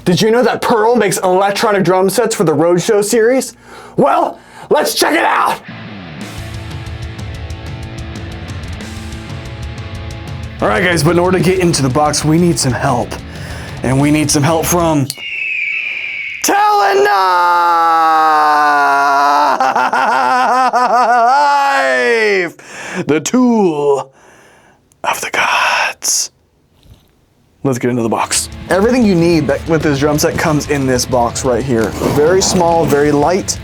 Did you know that Pearl makes electronic drum sets for the Roadshow series? Well, let's check it out! Alright guys, but in order to get into the box, we need some help. And we need some help from Knife, the tool of the gods. Let's get into the box. Everything you need with this drum set comes in this box right here. Very small, very light.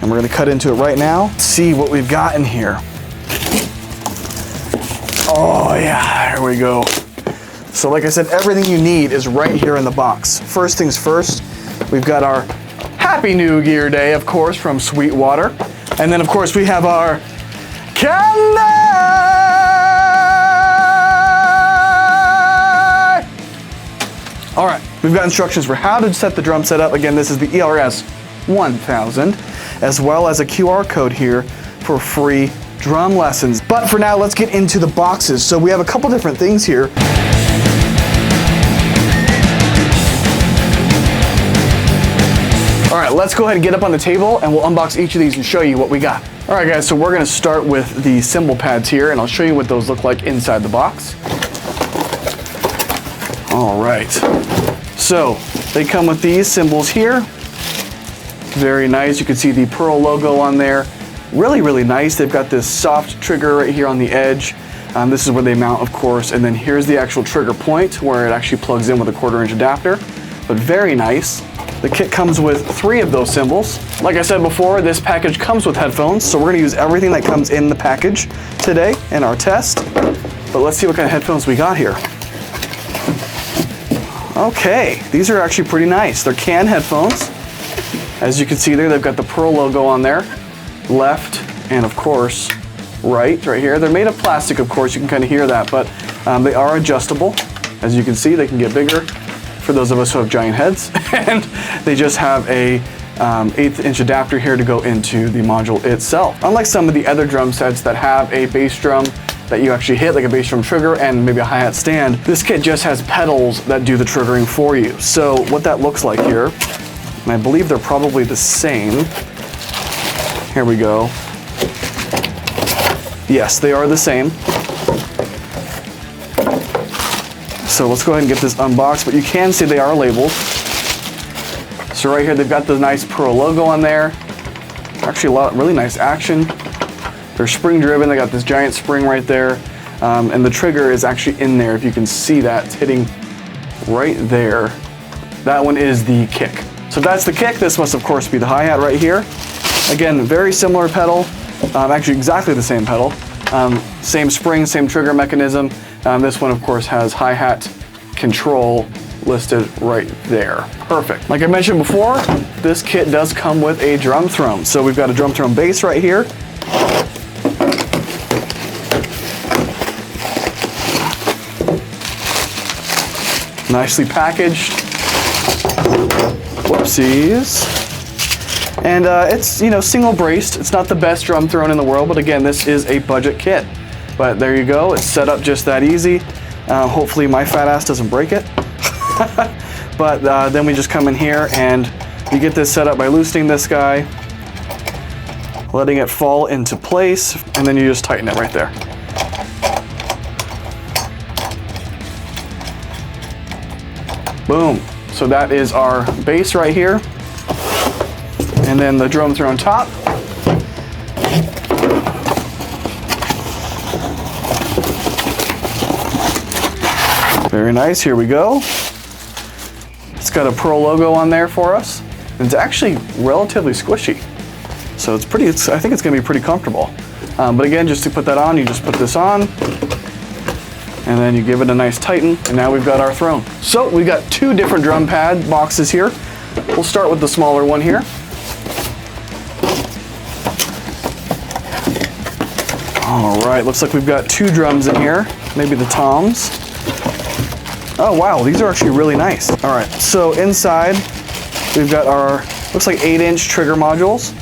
And we're gonna cut into it right now. See what we've got in here. Oh yeah, here we go. So like I said, everything you need is right here in the box. First things first, we've got our Happy New Gear Day, of course, from Sweetwater. And then of course we have our candy! All right, we've got instructions for how to set the drum set up. Again, this is the ERS 1000, as well as a QR code here for free drum lessons. But for now, let's get into the boxes. So we have a couple different things here. All right, let's go ahead and get up on the table and we'll unbox each of these and show you what we got. All right guys, so we're gonna start with the cymbal pads here and I'll show you what those look like inside the box. All right, so they come with these cymbals here. Very nice, you can see the Pearl logo on there. Really, really nice. They've got this soft trigger right here on the edge. This is where they mount, of course, and then here's the actual trigger point where it actually plugs in with a 1/4-inch adapter, but very nice. The kit comes with 3 of those cymbals. Like I said before, this package comes with headphones, so we're gonna use everything that comes in the package today in our test. But let's see what kind of headphones we got here. Okay, these are actually pretty nice. They're can headphones. As you can see there, they've got the Pearl logo on there, left, and of course, right here. They're made of plastic, of course, you can kind of hear that, but they are adjustable. As you can see, they can get bigger for those of us who have giant heads, and they just have a 1/8-inch adapter here to go into the module itself. Unlike some of the other drum sets that have a bass drum that you actually hit, like a bass drum trigger and maybe a hi-hat stand, this kit just has pedals that do the triggering for you. So what that looks like here, and I believe they're probably the same. Here we go. Yes, they are the same. So let's go ahead and get this unboxed, but you can see they are labeled. So right here, they've got the nice Pearl logo on there. Actually, really nice action. They're spring driven. They got this giant spring right there. And the trigger is actually in there. If you can see that, it's hitting right there. That one is the kick. So that's the kick. This must of course be the hi-hat right here. Again, very similar pedal. Actually exactly the same pedal. Same spring, same trigger mechanism. This one of course has hi-hat control listed right there. Perfect. Like I mentioned before, this kit does come with a drum throne. So we've got a drum throne base right here. Nicely packaged. Whoopsies. And it's, you know, single braced. It's not the best drum throne in the world, but again, this is a budget kit. But there you go, it's set up just that easy. Hopefully my fat ass doesn't break it. But then we just come in here and you get this set up by loosening this guy, letting it fall into place, and then you just tighten it right there. Boom. So that is our base right here. And then the drum throne top. Very nice, here we go. It's got a Pearl logo on there for us. It's actually relatively squishy. So it's pretty, I think it's gonna be pretty comfortable. But again, just to put that on, you just put this on, and then you give it a nice tighten, and now we've got our throne. So we've got 2 different drum pad boxes here. We'll start with the smaller one here. All right, looks like we've got 2 drums in here, maybe the toms. Oh wow, these are actually really nice. All right, so inside we've got our, looks like 8-inch trigger modules.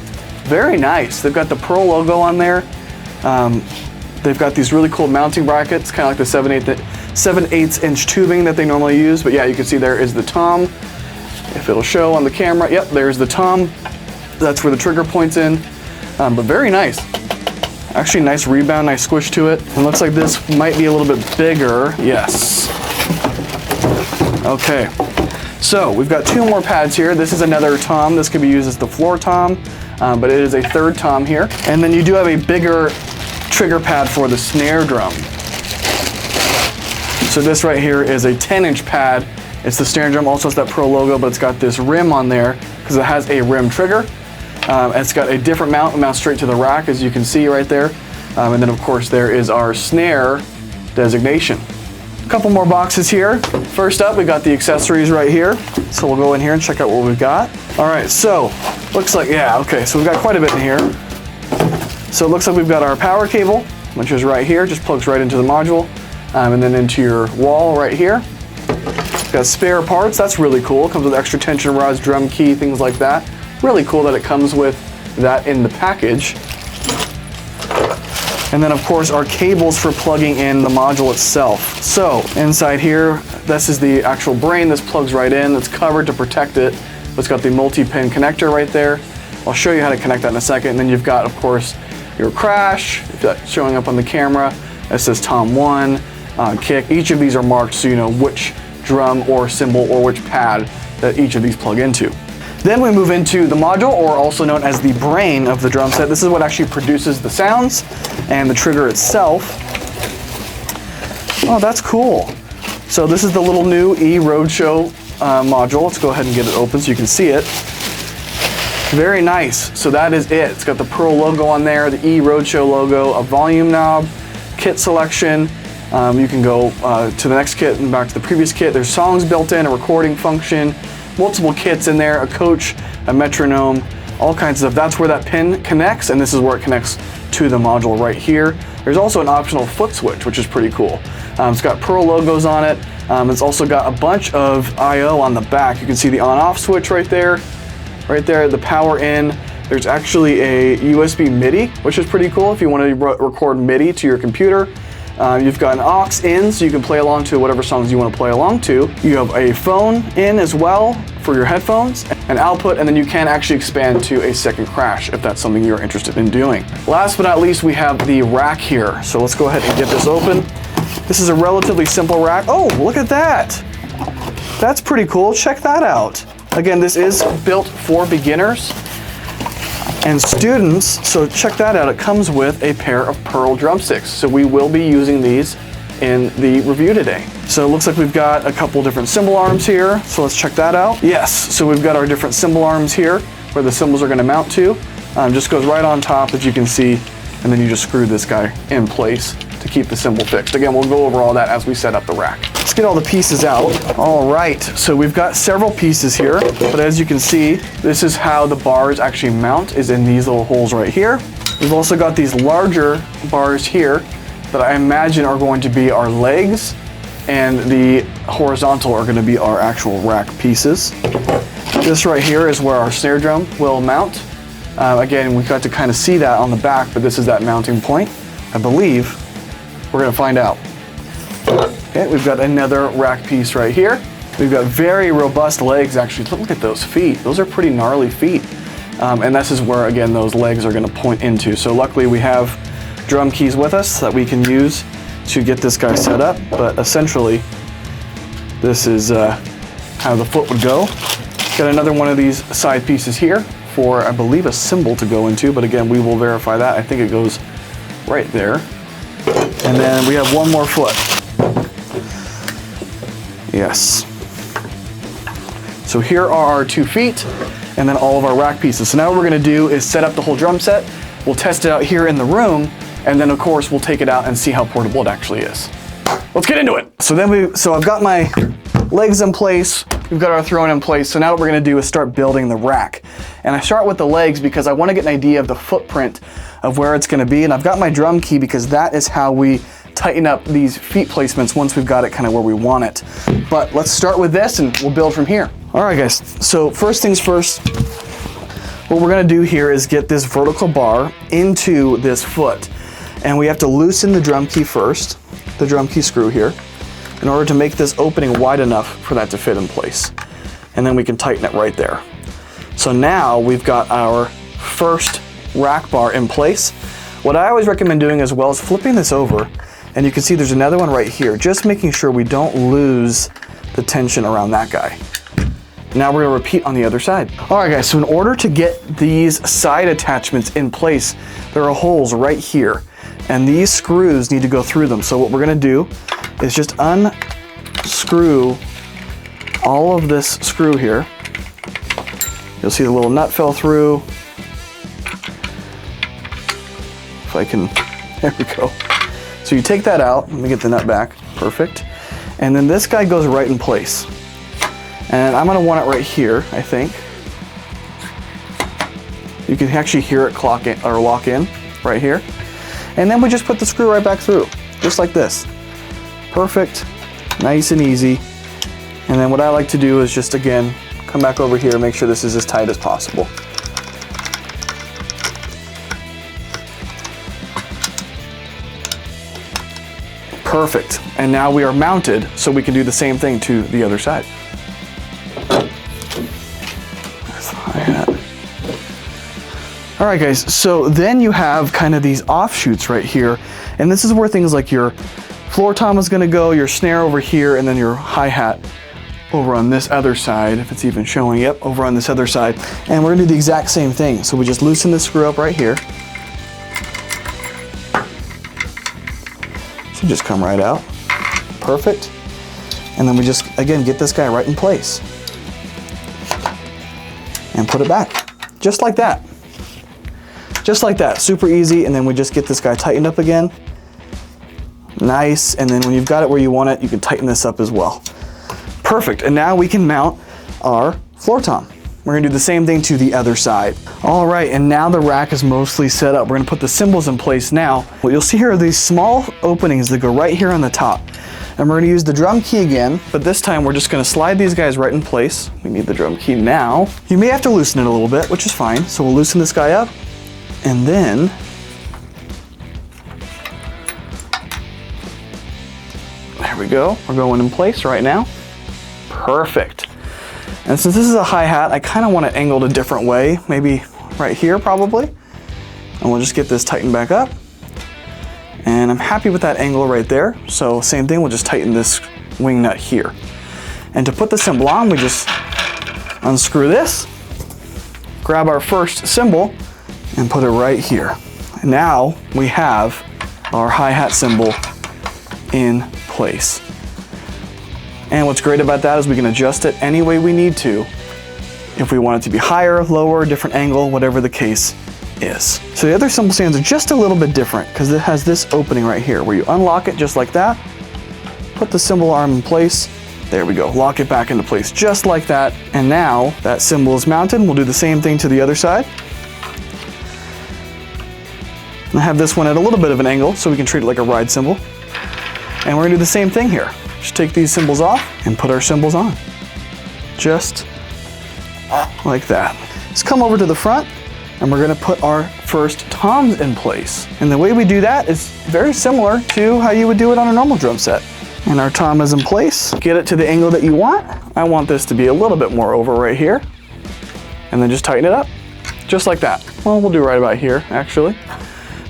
Very nice. They've got the Pearl logo on there. They've got these really cool mounting brackets, kind of like the 7/8-inch tubing that they normally use. But yeah, you can see there is the tom. if it'll show on the camera. Yep, there's the tom. That's where the trigger points in, but very nice. Actually, nice rebound, nice squish to it. It looks like this might be a little bit bigger. Yes. Okay, so we've got 2 more pads here. This is another tom. This could be used as the floor tom, but it is a 3rd tom here. And then you do have a bigger trigger pad for the snare drum. So this right here is a 10-inch pad. It's the snare drum, also has that Pro logo, but it's got this rim on there because it has a rim trigger. It's got a different mount, it mounts straight to the rack, as you can see right there. And then of course there is our snare designation. A couple more boxes here. First up, we got the accessories right here. So we'll go in here and check out what we've got. All right, so looks like, yeah, okay, so we've got quite a bit in here. So it looks like we've got our power cable, which is right here, just plugs right into the module, and then into your wall right here. Got spare parts, that's really cool. Comes with extra tension rods, drum key, things like that. Really cool that it comes with that in the package. And then of course our cables for plugging in the module itself. So inside here, this is the actual brain. This plugs right in. It's covered to protect it. It's got the multi-pin connector right there. I'll show you how to connect that in a second. And then you've got, of course, your crash. That's showing up on the camera. It says Tom 1, kick. Each of these are marked so you know which drum or cymbal or which pad that each of these plug into. Then we move into the module, or also known as the brain of the drum set. This is what actually produces the sounds and the trigger itself. Oh, that's cool. So this is the little new eRoadshow module. Let's go ahead and get it open so you can see it. Very nice. So that is it. It's got the Pro logo on there, the eRoadshow logo, a volume knob, kit selection. You can go to the next kit and back to the previous kit. There's songs built in, a recording function, multiple kits in there, a coach, a metronome, all kinds of stuff. That's where that pin connects, and this is where it connects to the module right here. There's also an optional foot switch, which is pretty cool. It's got Pro logos on it. It's also got a bunch of I/O on the back. You can see the on-off switch right there, the power in. There's actually a USB MIDI, which is pretty cool if you want to record MIDI to your computer. You've got an aux in, so you can play along to whatever songs you want to play along to. You have a phone in as well for your headphones, an output, and then you can actually expand to a second crash if that's something you're interested in doing. Last but not least, we have the rack here. So let's go ahead and get this open. This is a relatively simple rack. Oh, look at that. That's pretty cool. Check that out. Again, this is built for beginners and students, so check that out. It comes with a pair of Pearl drumsticks. So we will be using these in the review today. So it looks like we've got a couple different cymbal arms here. So let's check that out. Yes, so we've got our different cymbal arms here where the cymbals are gonna mount to. Just goes right on top, as you can see, and then you just screw this guy in place to keep the cymbal fixed. Again, we'll go over all that as we set up the rack. Let's get all the pieces out. All right, so we've got several pieces here, but as you can see, this is how the bars actually mount, is in these little holes right here. We've also got these larger bars here that I imagine are going to be our legs, and the horizontal are going to be our actual rack pieces. This right here is where our snare drum will mount. Again, we got to kind of see that on the back, but this is that mounting point. I believe we're going to find out. Okay, we've got another rack piece right here. We've got very robust legs, actually. Look at those feet. Those are pretty gnarly feet. And this is where, again, those legs are going to point into. So luckily we have drum keys with us that we can use to get this guy set up. But essentially, this is how the foot would go. Got another one of these side pieces here for, I believe, a cymbal to go into. But again, we will verify that. I think it goes right there. And then we have one more foot. Yes. So here are our 2 feet and then all of our rack pieces. So now what we're gonna do is set up the whole drum set. We'll test it out here in the room, and then of course we'll take it out and see how portable it actually is. Let's get into it. So I've got my legs in place, we've got our throne in place. So now what we're gonna do is start building the rack. And I start with the legs because I wanna get an idea of the footprint of where it's gonna be. And I've got my drum key because that is how we tighten up these feet placements once we've got it kind of where we want it. But let's start with this and we'll build from here. All right, guys, so first things first, what we're gonna do here is get this vertical bar into this foot. And we have to loosen the drum key first, the drum key screw here, in order to make this opening wide enough for that to fit in place. and then we can tighten it right there. So now we've got our first rack bar in place. What I always recommend doing as well is flipping this over, and you can see there's another one right here, just making sure we don't lose the tension around that guy. Now we're gonna repeat on the other side. All right guys, so in order to get these side attachments in place, there are holes right here, and these screws need to go through them. So what we're gonna do is just unscrew all of this screw here. You'll see the little nut fell through. If I can, there we go. So you take that out, let me get the nut back, perfect. And then this guy goes right in place. And I'm gonna want it right here, I think. You can actually hear it clock in, or lock in, right here. And then we just put the screw right back through, just like this. Perfect, nice and easy. And then what I like to do is just, again, come back over here and make sure this is as tight as possible. Perfect, and now we are mounted, so we can do the same thing to the other side. All right guys, so then you have kind of these offshoots right here, and this is where things like your floor tom is gonna go, your snare over here, and then your hi-hat over on this other side, if it's even showing, yep, over on this other side. And we're gonna do the exact same thing. So we just loosen this screw up right here. Should just come right out. Perfect. And then we just, again, get this guy right in place. And put it back, just like that. Just like that, super easy. And then we just get this guy tightened up again. Nice, and then when you've got it where you want it, you can tighten this up as well. Perfect, and now we can mount our floor tom. We're gonna do the same thing to the other side. All right, and now the rack is mostly set up. We're gonna put the cymbals in place now. What you'll see here are these small openings that go right here on the top. And we're gonna use the drum key again, but this time we're just gonna slide these guys right in place. We need the drum key now. You may have to loosen it a little bit, which is fine. So we'll loosen this guy up, and then there we go. We're going in place right now. Perfect. And since this is a hi-hat, I kind of want it angled a different way, maybe right here probably. And we'll just get this tightened back up. And I'm happy with that angle right there. So same thing, we'll just tighten this wing nut here. And to put the cymbal on, we just unscrew this, grab our first cymbal, and put it right here. And now we have our hi-hat cymbal in place. And what's great about that is we can adjust it any way we need to, if we want it to be higher, lower, different angle, whatever the case is. So the other cymbal stands are just a little bit different because it has this opening right here where you unlock it just like that, put the cymbal arm in place, there we go, lock it back into place just like that. And now that cymbal is mounted, we'll do the same thing to the other side. I have this one at a little bit of an angle so we can treat it like a ride cymbal. And we're gonna do the same thing here. Just take these cymbals off and put our cymbals on. Just like that. Let's come over to the front and we're gonna put our first toms in place. And the way we do that is very similar to how you would do it on a normal drum set. And our tom is in place. Get it to the angle that you want. I want this to be a little bit more over right here. And then just tighten it up, just like that. Well, we'll do right about here, actually,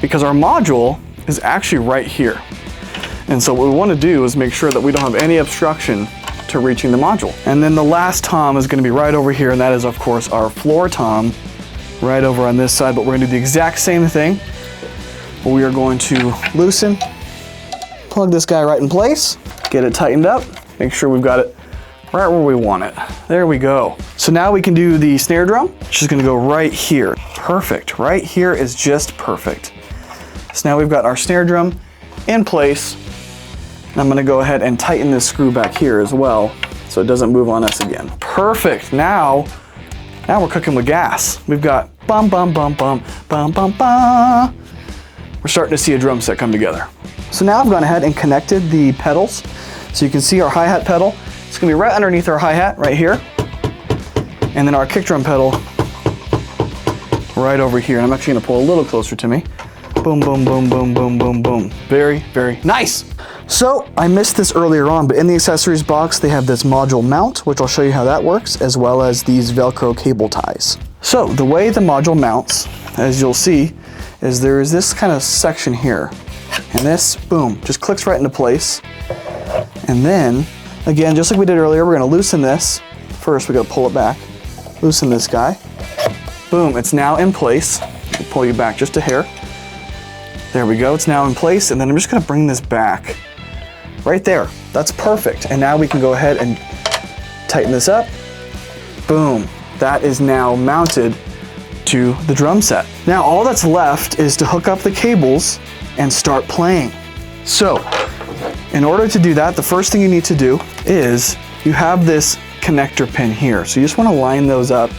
because our module is actually right here. And so what we want to do is make sure that we don't have any obstruction to reaching the module. And then the last tom is going to be right over here, and that is of course our floor tom right over on this side, but we're going to do the exact same thing. We are going to loosen, plug this guy right in place, get it tightened up, make sure we've got it right where we want it. There we go. So now we can do the snare drum, which is going to go right here. Perfect. Right here is just perfect. So now we've got our snare drum in place. And I'm gonna go ahead and tighten this screw back here as well so it doesn't move on us again. Perfect, now we're cooking with gas. We've got bum, bum, bum, bum, bum, bum, bum. We're starting to see a drum set come together. So now I've gone ahead and connected the pedals. So you can see our hi-hat pedal. It's gonna be right underneath our hi-hat right here. And then our kick drum pedal right over here. And I'm actually gonna pull a little closer to me. Boom, boom, boom, boom, boom, boom, boom. Very, very nice. So I missed this earlier on, but in the accessories box, they have this module mount, which I'll show you how that works, as well as these Velcro cable ties. So the way the module mounts, as you'll see, is there is this kind of section here. And this, boom, just clicks right into place. And then, again, just like we did earlier, we're gonna loosen this. First, we gotta pull it back. Loosen this guy. Boom, it's now in place. I'll pull you back just a hair. There we go, it's now in place. And then I'm just gonna bring this back. Right there, that's perfect. And now we can go ahead and tighten this up. Boom, that is now mounted to the drum set. Now all that's left is to hook up the cables and start playing. So, in order to do that, the first thing you need to do is you have this connector pin here. So you just want to line those up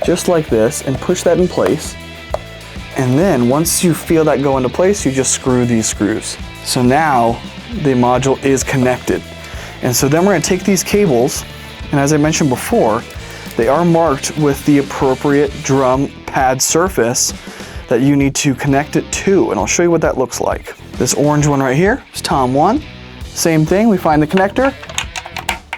just like this and push that in place. And then once you feel that go into place, you just screw these screws. So now the module is connected. And so then we're going to take these cables, and as I mentioned before, they are marked with the appropriate drum pad surface that you need to connect it to, and I'll show you what that looks like. This orange one right here is Tom 1. Same thing, we find the connector,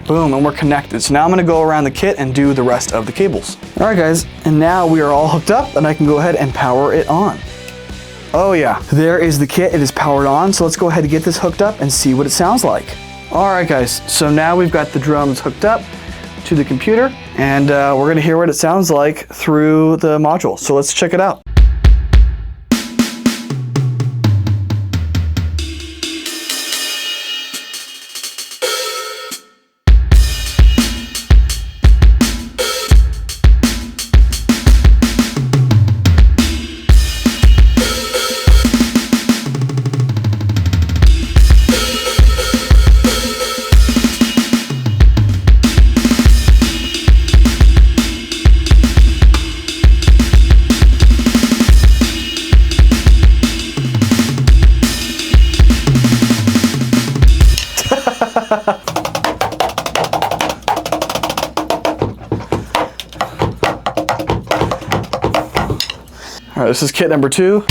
boom, and we're connected. So now I'm gonna go around the kit and do the rest of the cables. All right guys, and now we are all hooked up and I can go ahead and power it on. Oh yeah, there is the kit, it is powered on. So let's go ahead and get this hooked up and see what it sounds like. All right guys, so now we've got the drums hooked up to the computer, and we're gonna hear what it sounds like through the module. So let's check it out. All right, this is kit number 2.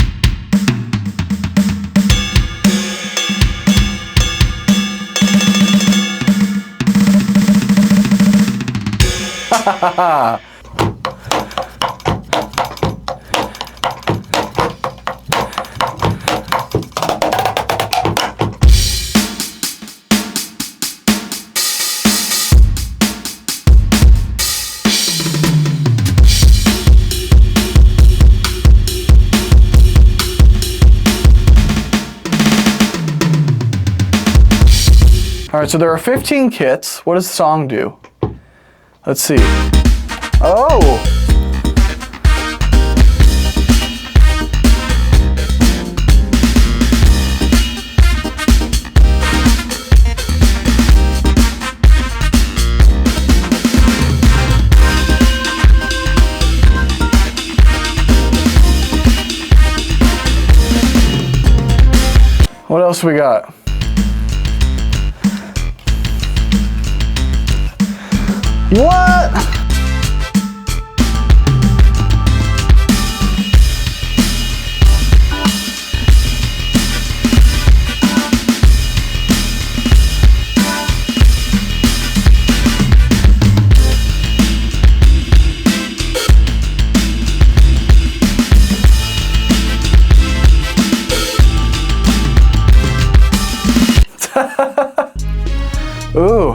All right, so there are 15 kits. What does the song do? Let's see. Oh! What else we got? What? Ooh.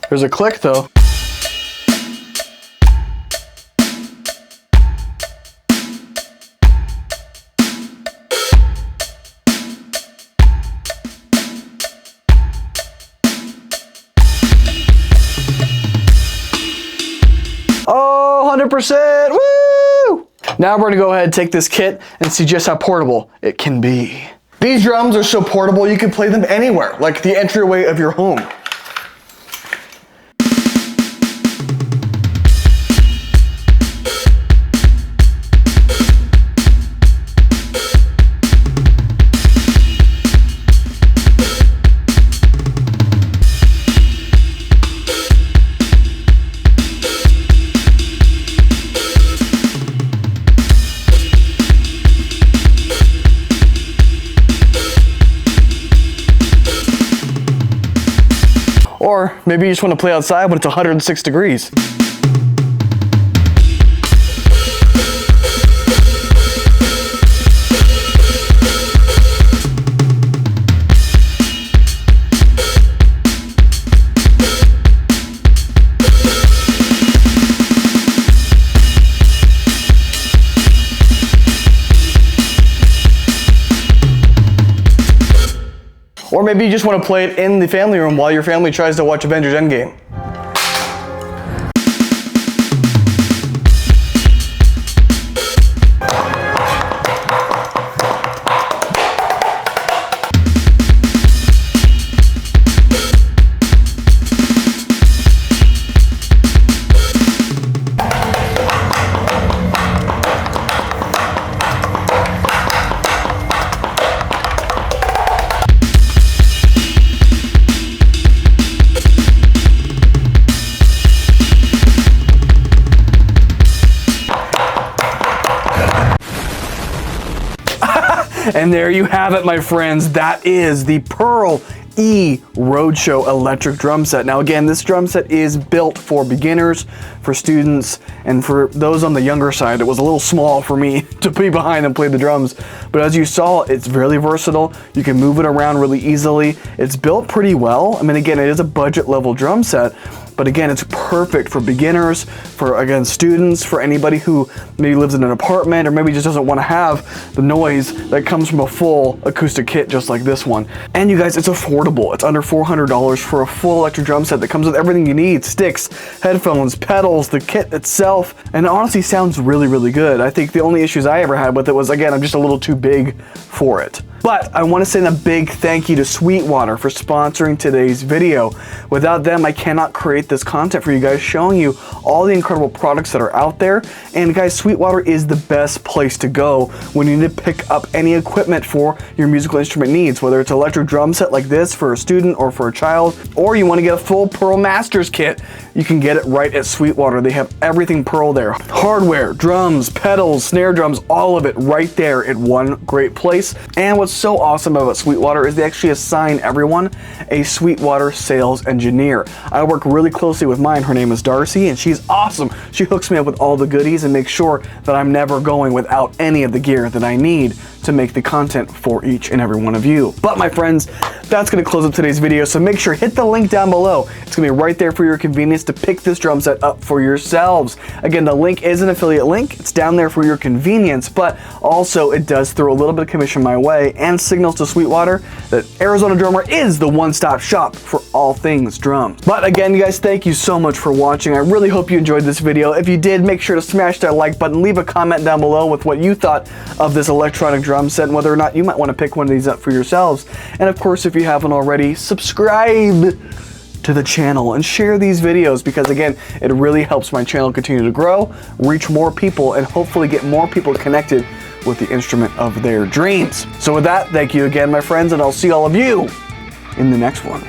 There's a click though. Oh, 100%, woo! Now we're gonna go ahead and take this kit and see just how portable it can be. These drums are so portable you can play them anywhere, like the entryway of your home. Or maybe you just want to play outside when it's 106 degrees. Or maybe you just want to play it in the family room while your family tries to watch Avengers Endgame. And there you have it, my friends. That is the Pearl eRoadshow electric drum set. Now again, this drum set is built for beginners, for students, and for those on the younger side. It was a little small for me to be behind and play the drums. But as you saw, it's really versatile. You can move it around really easily. It's built pretty well. I mean, again, it is a budget level drum set, but again, it's perfect for beginners, for, again, students, for anybody who maybe lives in an apartment or maybe just doesn't want to have the noise that comes from a full acoustic kit just like this one. And you guys, it's affordable. It's under $400 for a full electric drum set that comes with everything you need: sticks, headphones, pedals, the kit itself, and it honestly sounds really, really good. I think the only issues I ever had with it was, again, I'm just a little too big for it. But I want to send a big thank you to Sweetwater for sponsoring today's video. Without them, I cannot create this content for you guys, showing you all the incredible products that are out there. And guys, Sweetwater is the best place to go when you need to pick up any equipment for your musical instrument needs, whether it's an electric drum set like this for a student or for a child, or you want to get a full Pearl Masters kit. You can get it right at Sweetwater. They have everything Pearl there. Hardware, drums, pedals, snare drums, all of it right there at one great place. And what's so awesome about Sweetwater is they actually assign everyone a Sweetwater sales engineer. I work really closely with mine. Her name is Darcy, and she's awesome. She hooks me up with all the goodies and makes sure that I'm never going without any of the gear that I need to make the content for each and every one of you. But my friends, that's gonna close up today's video, so make sure hit the link down below. It's gonna be right there for your convenience to pick this drum set up for yourselves. Again, the link is an affiliate link. It's down there for your convenience, but also it does throw a little bit of commission my way and signals to Sweetwater that Arizona Drummer is the one-stop shop for all things drums. But again, you guys, thank you so much for watching. I really hope you enjoyed this video. If you did, make sure to smash that like button, leave a comment down below with what you thought of this electronic drum set and whether or not you might want to pick one of these up for yourselves. And of course, if you haven't already, subscribe to the channel and share these videos, because again, it really helps my channel continue to grow, reach more people, and hopefully get more people connected with the instrument of their dreams. So with that, thank you again, my friends, and I'll see all of you in the next one.